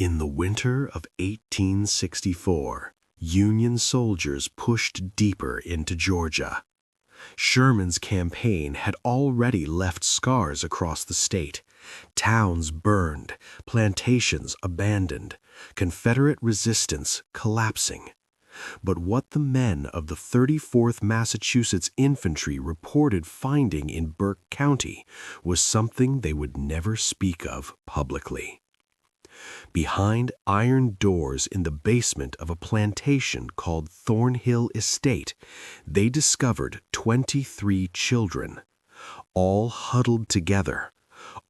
In the winter of 1864, Union soldiers pushed deeper into Georgia. Sherman's campaign had already left scars across the state. Towns burned, plantations abandoned, Confederate resistance collapsing. But what the men of the 34th Massachusetts Infantry reported finding in Burke County was something they would never speak of publicly. Behind iron doors in the basement of a plantation called Thornhill Estate, they discovered 23 children, all huddled together,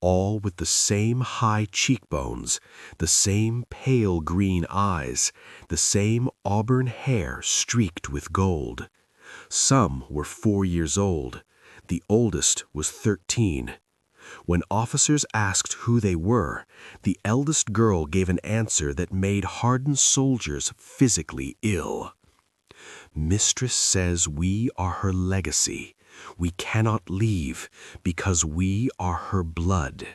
all with the same high cheekbones, the same pale green eyes, the same auburn hair streaked with gold. Some were 4 years old. The oldest was 13. When officers asked who they were, the eldest girl gave an answer that made hardened soldiers physically ill. "Mistress says we are her legacy. We cannot leave because we are her blood."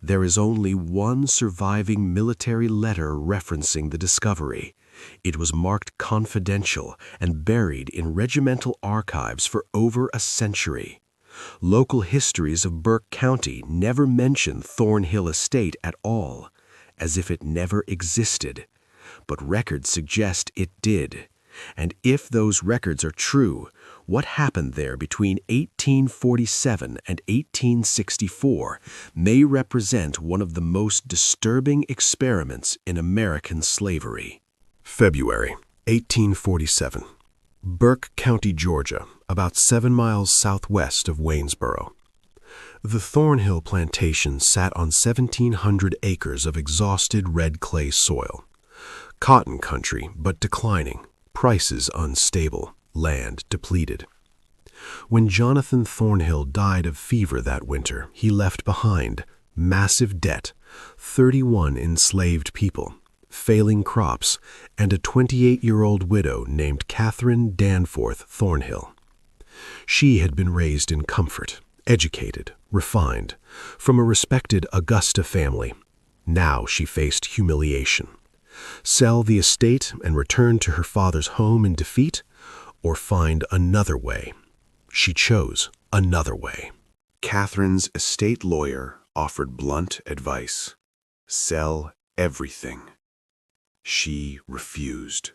There is only one surviving military letter referencing the discovery. It was marked confidential and buried in regimental archives for over a century. Local histories of Burke County never mention Thornhill Estate at all, as if it never existed. But records suggest it did. And if those records are true, what happened there between 1847 and 1864 may represent one of the most disturbing experiments in American slavery. February 1847. Burke County, Georgia, about 7 miles southwest of Waynesboro. The Thornhill Plantation sat on 1,700 acres of exhausted red clay soil. Cotton country, but declining, prices unstable, land depleted. When Jonathan Thornhill died of fever that winter, he left behind massive debt, 31 enslaved people, failing crops, and a 28-year-old widow named Catherine Danforth Thornhill. She had been raised in comfort, educated, refined, from a respected Augusta family. Now she faced humiliation. Sell the estate and return to her father's home in defeat, or find another way. She chose another way. Catherine's estate lawyer offered blunt advice: sell everything. She refused.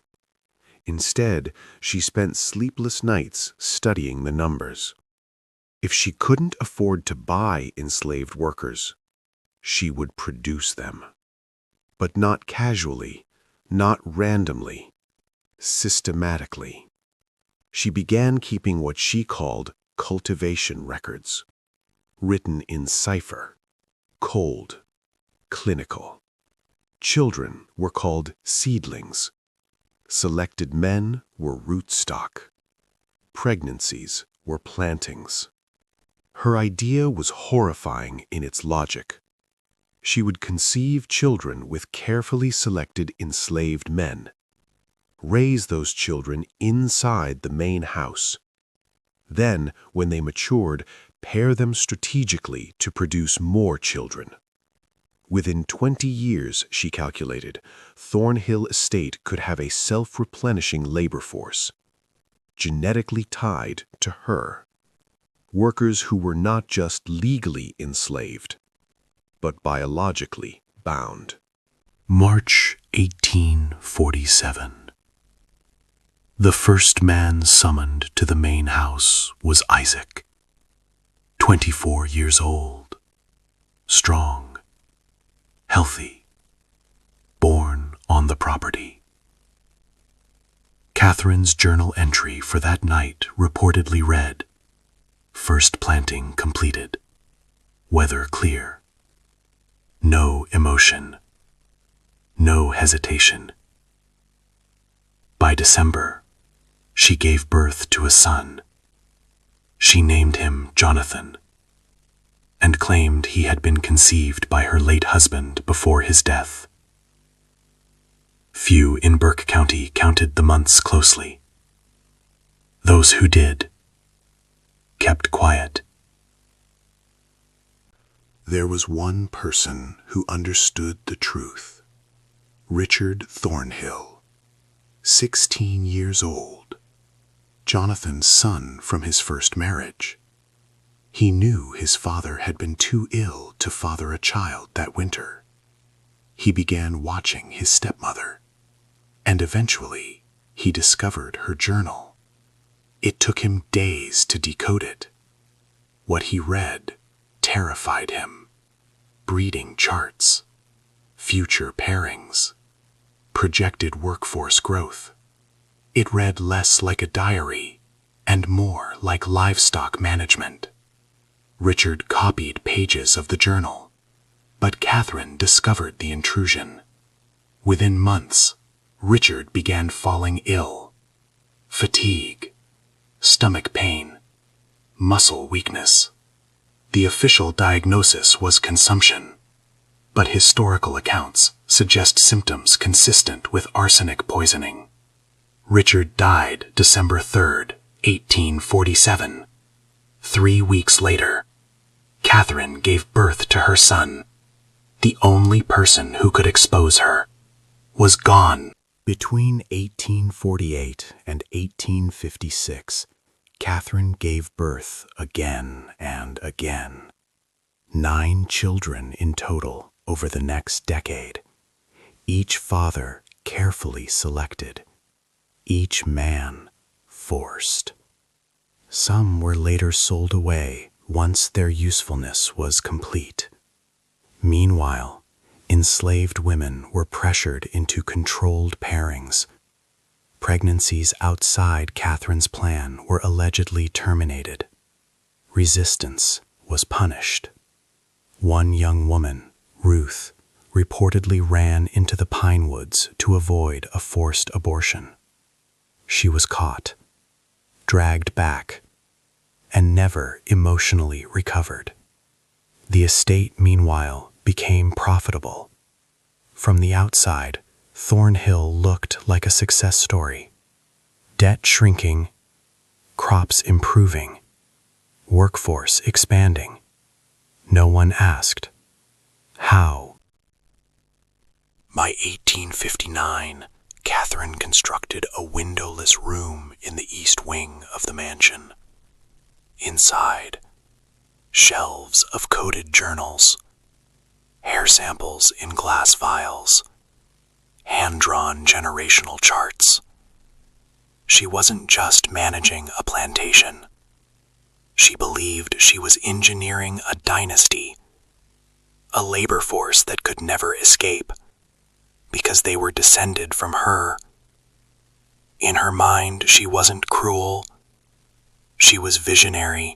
Instead, she spent sleepless nights studying the numbers. If she couldn't afford to buy enslaved workers, she would produce them. But not casually, not randomly, systematically. She began keeping what she called cultivation records, written in cipher, cold, clinical. Children were called seedlings. Selected men were rootstock. Pregnancies were plantings. Her idea was horrifying in its logic. She would conceive children with carefully selected enslaved men, raise those children inside the main house. Then, when they matured, pair them strategically to produce more children. Within 20 years, she calculated, Thornhill Estate could have a self-replenishing labor force, genetically tied to her. Workers who were not just legally enslaved, but biologically bound. March 1847. The first man summoned to the main house was Isaac, 24 years old, strong, healthy, born on the property. Catherine's journal entry for that night reportedly read, "First planting completed. Weather clear. No emotion. No hesitation." By December, she gave birth to a son. She named him Jonathan, and claimed he had been conceived by her late husband before his death. Few in Burke County counted the months closely. Those who did kept quiet. There was one person who understood the truth. Richard Thornhill, 16 years old, Jonathan's son from his first marriage. He knew his father had been too ill to father a child that winter. He began watching his stepmother, and eventually he discovered her journal. It took him days to decode it. What he read terrified him. Breeding charts, future pairings, projected workforce growth. It read less like a diary and more like livestock management. Richard copied pages of the journal, but Catherine discovered the intrusion. Within months, Richard began falling ill. Fatigue, stomach pain, muscle weakness. The official diagnosis was consumption, but historical accounts suggest symptoms consistent with arsenic poisoning. Richard died December 3rd, 1847. 3 weeks later, Catherine gave birth to her son. The only person who could expose her was gone. Between 1848 and 1856, Catherine gave birth again and again. 9 children in total over the next decade, each father carefully selected, each man forced. Some were later sold away once their usefulness was complete. Meanwhile, enslaved women were pressured into controlled pairings. Pregnancies outside Catherine's plan were allegedly terminated. Resistance was punished. One young woman, Ruth, reportedly ran into the pine woods to avoid a forced abortion. She was caught, dragged back, and never emotionally recovered. The estate, meanwhile, became profitable. From the outside, Thornhill looked like a success story. Debt shrinking, crops improving, workforce expanding. No one asked, how? By 1859, Catherine constructed a windowless room in the east wing of the mansion. Inside, shelves of coded journals, hair samples in glass vials, hand-drawn generational charts. She wasn't just managing a plantation. She believed she was engineering a dynasty, a labor force that could never escape, because they were descended from her. In her mind, she wasn't cruel. She was visionary.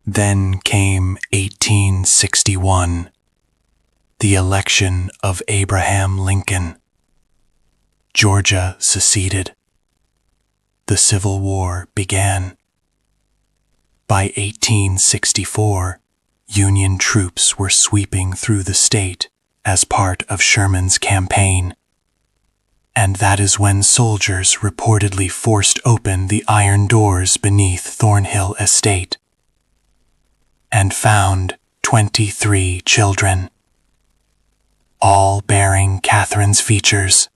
Then came 1861, the election of Abraham Lincoln. Georgia seceded. The Civil War began. By 1864, Union troops were sweeping through the state as part of Sherman's campaign. And that is when soldiers reportedly forced open the iron doors beneath Thornhill Estate and found 23 children, all bearing Catherine's features,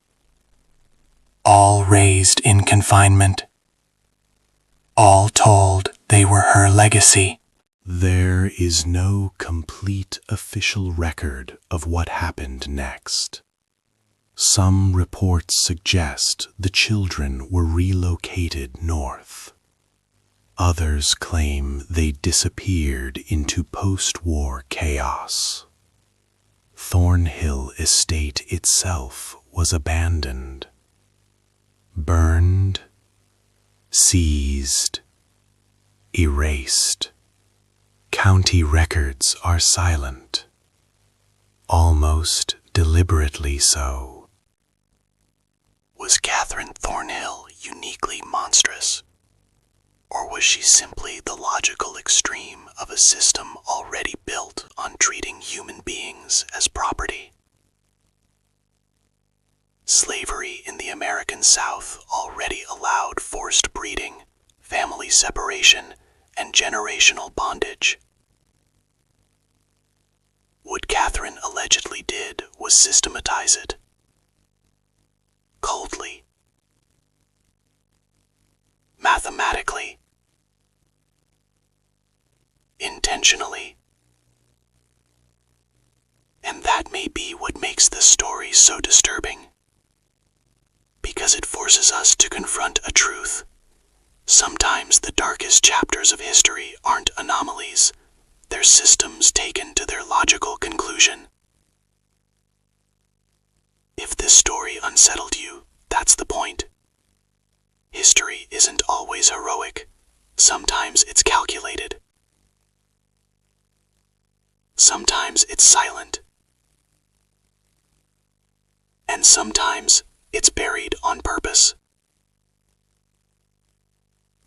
all raised in confinement. All told, they were her legacy. There is no complete official record of what happened next. Some reports suggest the children were relocated north. Others claim they disappeared into post-war chaos. Thornhill estate itself was abandoned, burned, seized, erased. County records are silent, almost deliberately so. Was Catherine Thornhill uniquely monstrous? Or was she simply the logical extreme of a system already built on treating human beings as property? Slavery in the American South already allowed forced breeding, family separation, and generational bondage. What Catherine allegedly did was systematize it. Coldly. Mathematically. Intentionally. And that may be what makes this story so disturbing. Because it forces us to confront a truth. Sometimes the darkest chapters of history aren't anomalies. They're systems taken to their logical conclusion. If this story unsettled you, that's the point. History isn't always heroic. Sometimes it's calculated. Sometimes it's silent. And sometimes it's buried on purpose.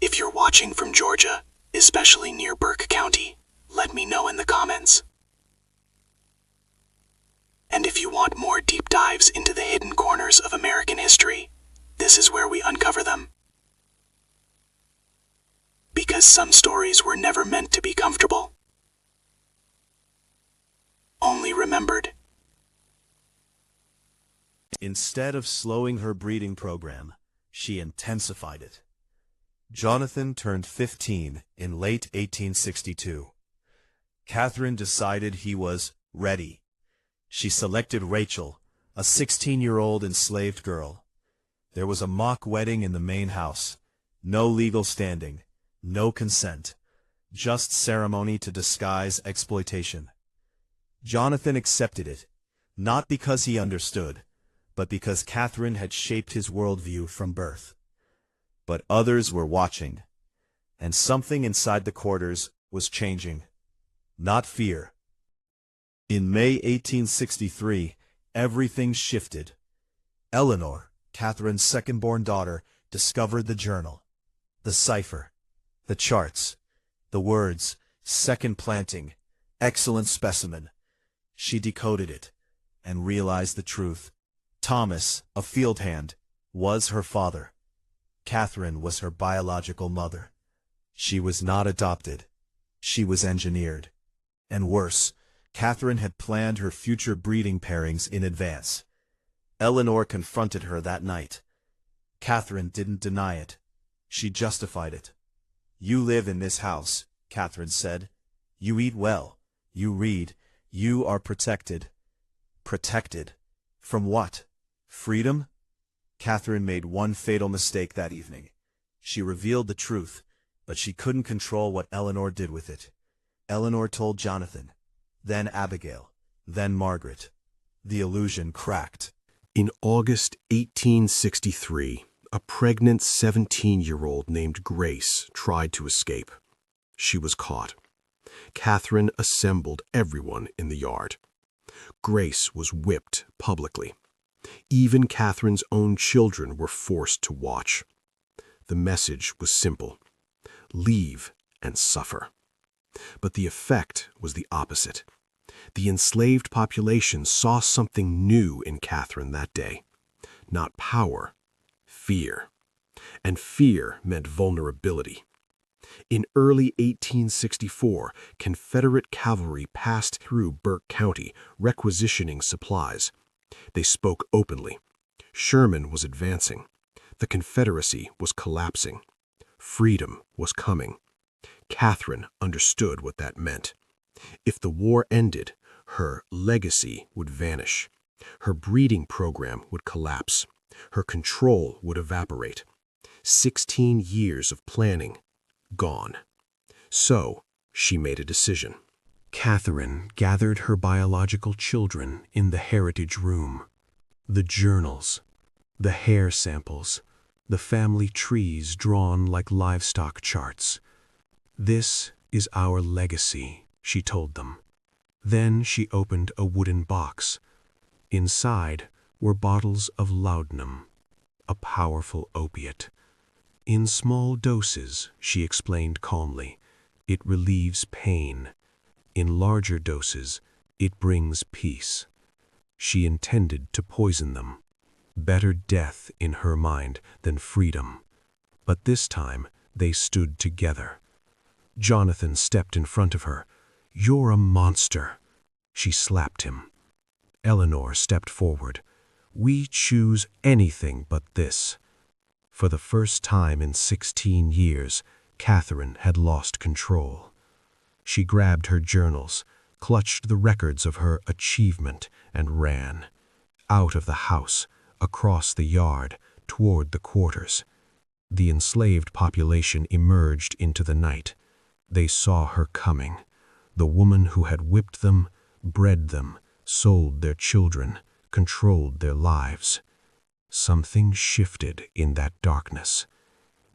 If you're watching from Georgia, especially near Burke County, let me know in the comments. And if you want more deep dives into the hidden corners of American history, this is where we uncover them. Because some stories were never meant to be comfortable. Only remembered. Instead of slowing her breeding program, she intensified it. Jonathan turned 15 in late 1862. Catherine decided he was ready. She selected Rachel, a 16-year-old enslaved girl. There was a mock wedding in the main house. No legal standing, no consent, just ceremony to disguise exploitation. Jonathan accepted it, not because he understood, but because Catherine had shaped his worldview from birth. But others were watching, and something inside the quarters was changing. Not fear. In May 1863, everything shifted. Eleanor, Catherine's second-born daughter, discovered the journal, the cipher, the charts, the words, second planting, excellent specimen. She decoded it and realized the truth. Thomas, a field hand, was her father. Catherine was her biological mother. She was not adopted. She was engineered. And worse, Catherine had planned her future breeding pairings in advance. Eleanor confronted her that night. Catherine didn't deny it. She justified it. "You live in this house," Catherine said. "You eat well. You read. You are protected." Protected? From what? Freedom? Catherine made one fatal mistake that evening. She revealed the truth, but she couldn't control what Eleanor did with it. Eleanor told Jonathan, then Abigail, then Margaret. The illusion cracked. In August 1863, a pregnant 17-year-old named Grace tried to escape. She was caught. Catherine assembled everyone in the yard. Grace was whipped publicly. Even Catherine's own children were forced to watch. The message was simple: leave and suffer. But the effect was the opposite. The enslaved population saw something new in Catherine that day. Not power, fear. And fear meant vulnerability. In early 1864, Confederate cavalry passed through Burke County, requisitioning supplies. They spoke openly. Sherman was advancing. The Confederacy was collapsing. Freedom was coming. Catherine understood what that meant. If the war ended, her legacy would vanish. Her breeding program would collapse. Her control would evaporate. 16 years of planning, gone. So she made a decision. Catherine gathered her biological children in the heritage room. The journals, the hair samples, the family trees drawn like livestock charts. "This is our legacy," she told them. Then she opened a wooden box. Inside were bottles of laudanum, a powerful opiate. "In small doses," she explained calmly, "it relieves pain. In larger doses, it brings peace." She intended to poison them. Better death in her mind than freedom. But this time they stood together. Jonathan stepped in front of her. "You're a monster." She slapped him. Eleanor stepped forward. "We choose anything but this." For the first time in 16 years, Catherine had lost control. She grabbed her journals, clutched the records of her achievement, and ran. Out of the house, across the yard, toward the quarters. The enslaved population emerged into the night. They saw her coming. The woman who had whipped them, bred them, sold their children, controlled their lives. Something shifted in that darkness.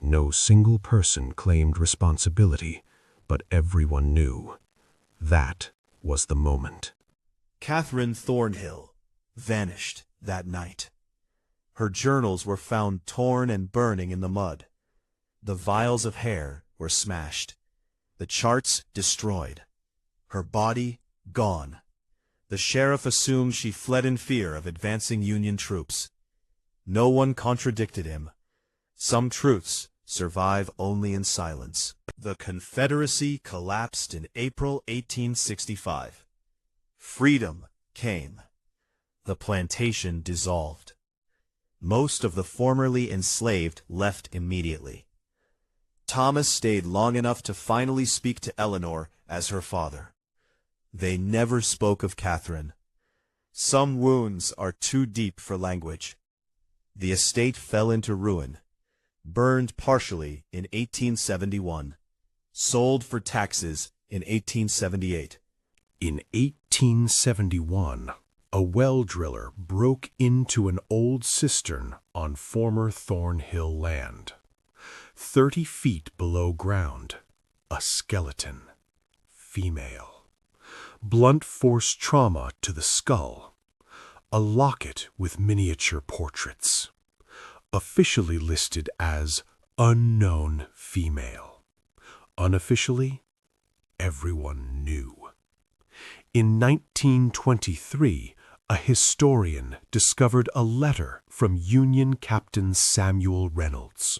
No single person claimed responsibility, but everyone knew. That was the moment. Catherine Thornhill vanished that night. Her journals were found torn and burning in the mud. The vials of hair were smashed. The charts destroyed. Her body gone. The sheriff assumed she fled in fear of advancing Union troops. No one contradicted him. Some truths survive only in silence. The Confederacy collapsed in April 1865. Freedom came. The plantation dissolved. Most of the formerly enslaved left immediately. Thomas stayed long enough to finally speak to Eleanor as her father. They never spoke of Catherine. Some wounds are too deep for language. The estate fell into ruin, burned partially in 1871, sold for taxes in 1878. In 1871, a well driller broke into an old cistern on former Thornhill land. 30 feet below ground, a skeleton, female. Blunt force trauma to the skull. A locket with miniature portraits. Officially listed as unknown female. Unofficially, everyone knew. In 1923, a historian discovered a letter from Union Captain Samuel Reynolds.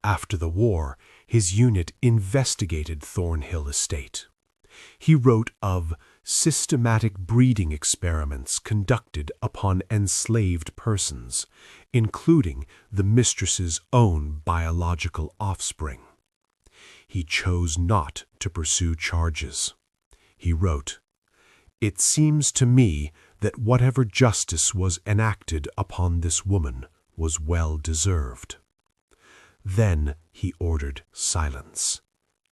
After the war, his unit investigated Thornhill Estate. He wrote of systematic breeding experiments conducted upon enslaved persons, including the mistress's own biological offspring. He chose not to pursue charges. He wrote, "It seems to me that whatever justice was enacted upon this woman was well deserved." Then he ordered silence,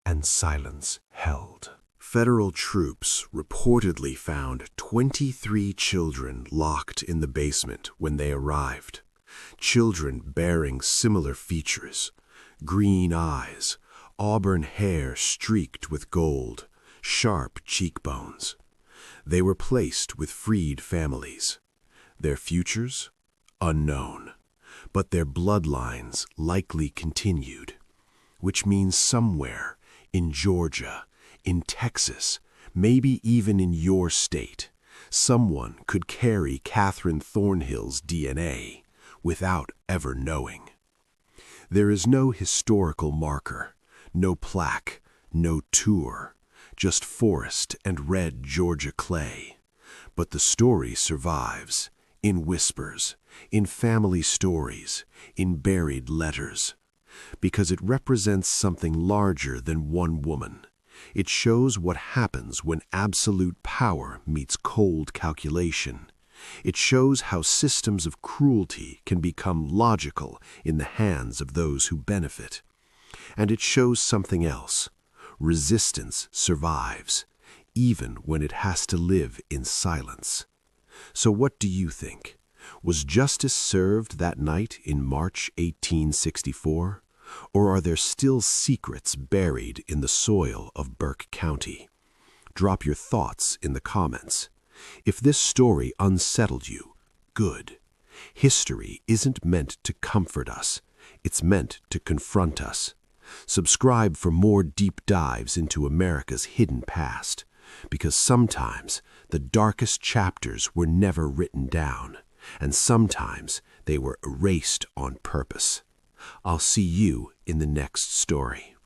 and silence held. Federal troops reportedly found 23 children locked in the basement when they arrived. Children bearing similar features: green eyes, auburn hair streaked with gold, sharp cheekbones. They were placed with freed families. Their futures? Unknown. But their bloodlines likely continued, which means somewhere in Georgia, in Texas, maybe even in your state, someone could carry Catherine Thornhill's DNA without ever knowing. There is no historical marker, no plaque, no tour, just forest and red Georgia clay. But the story survives, in whispers, in family stories, in buried letters, because it represents something larger than one woman. It shows what happens when absolute power meets cold calculation. It shows how systems of cruelty can become logical in the hands of those who benefit. And it shows something else. Resistance survives, even when it has to live in silence. So what do you think? Was justice served that night in March 1864? Or are there still secrets buried in the soil of Burke County? Drop your thoughts in the comments. If this story unsettled you, good. History isn't meant to comfort us. It's meant to confront us. Subscribe for more deep dives into America's hidden past, because sometimes the darkest chapters were never written down, and sometimes they were erased on purpose. I'll see you in the next story.